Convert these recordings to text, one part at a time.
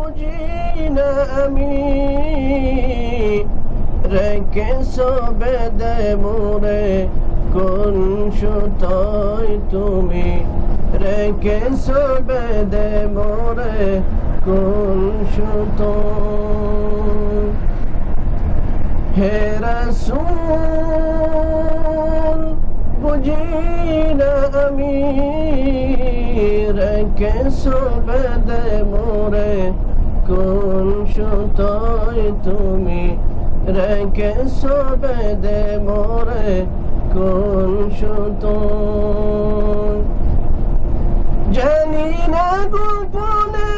বুঝি না আমি রেখেছো বেঁধে মোরে কোন সুতোয় তুমি রেখেছো বেঁধে মোরে কোন সুতোয় হে রাসূল বুঝি না আমি রেখেছো বেঁধে মোরে কোন সুতোয় তুমি রেখেছো বেঁধে মোরে কোন সুতোয় জানি না গোপনে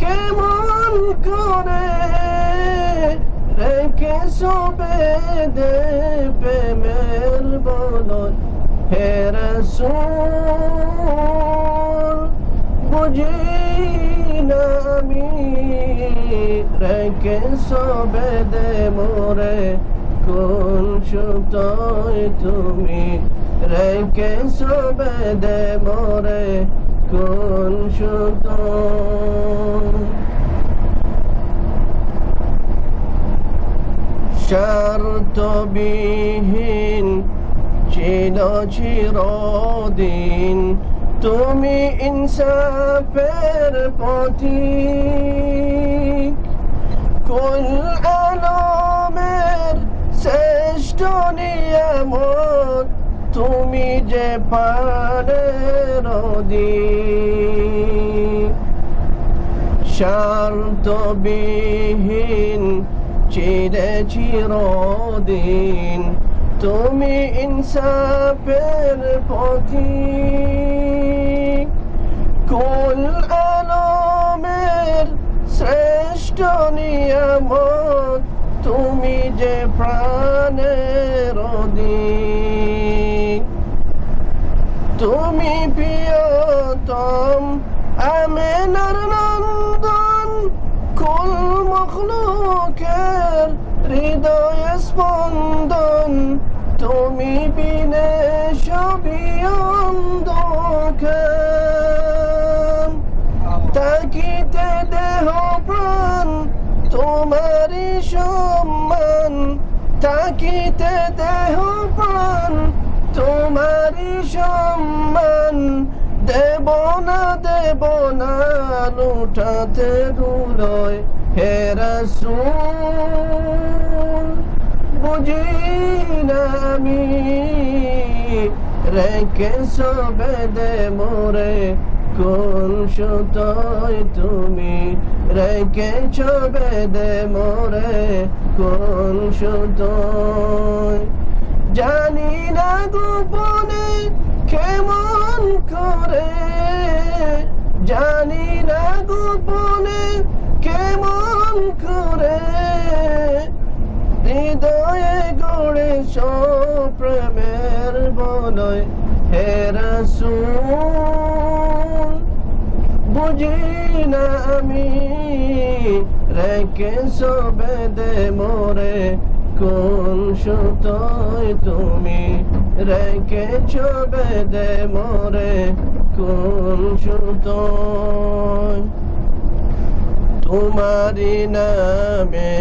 কেমন করে রেখেছো বেঁধে প্রেমের বলয় হে রাসূল বুঝি না আমি রেখেছো বেঁধে মোরে কোন সুতোয় তুমি রেখেছো বেঁধে মোরে কোন সুতোয় শর্তবিহীন ছিল চিরদিন তুমি ইনসাফের পথিক কুল আলমের শ্রেষ্ঠ নিয়ামত তুমি যে পারের অধিক শর্তবিহীন চিরদিন তুমি ইনসাফের পথিক কুল আলমের শ্রেষ্ঠ নিয়ামত তুমি যে প্রাণের অধিক তুমি প্রিয়তম আমেনার নন্দন কুল মখলুকের হৃদয় স্পন্দন তুমি বিনে সবই অন্ধকার তাকিতে দেহ প্রাণ তোমারই সম্মান তাকিতে দেহ প্রাণ তোমারই সম্মান দেব না লুটাতে ধুলোয় হে রাসূল বুঝি না আমি রেখেছো বেঁধে মোরে কোন সুতোয় তুমি রেখেছো বেঁধে মোরে কোন সুতোয় জানি না গোপনে কেমন করে জানি না গোপনে কেমন করে হৃদয়ে গড়েছ প্রেমের বলয় হে রাসূল বুঝি না আমি রেখেছো বেঁধে মোরে কোন সুতোয় তুমি রেখেছো বেঁধে মোরে কোন সুতোয় তোমারি নামে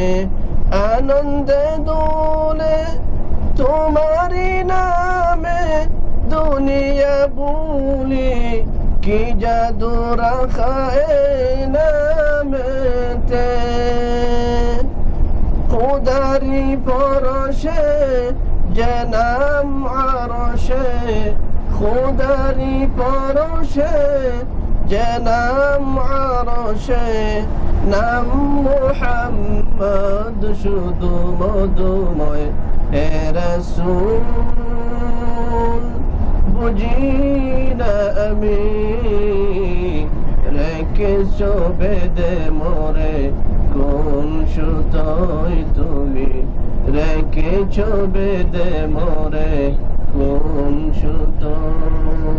আনন্দে দোলে তোমারি নামে দুনিয়া ভুলি কি জাদু রাখা নামেতে খুদারি পরশে যে নাম আরশে খুদারি পরশে যে নাম আরশে নাম মুহাম্মদ শুধু মধুময় হে রাসূল বুঝি না আমি রেখেছো বেঁধে মোরে কোন সুতোয় তুমি রেখেছো বেঁধে মোরে কোন সুতোয়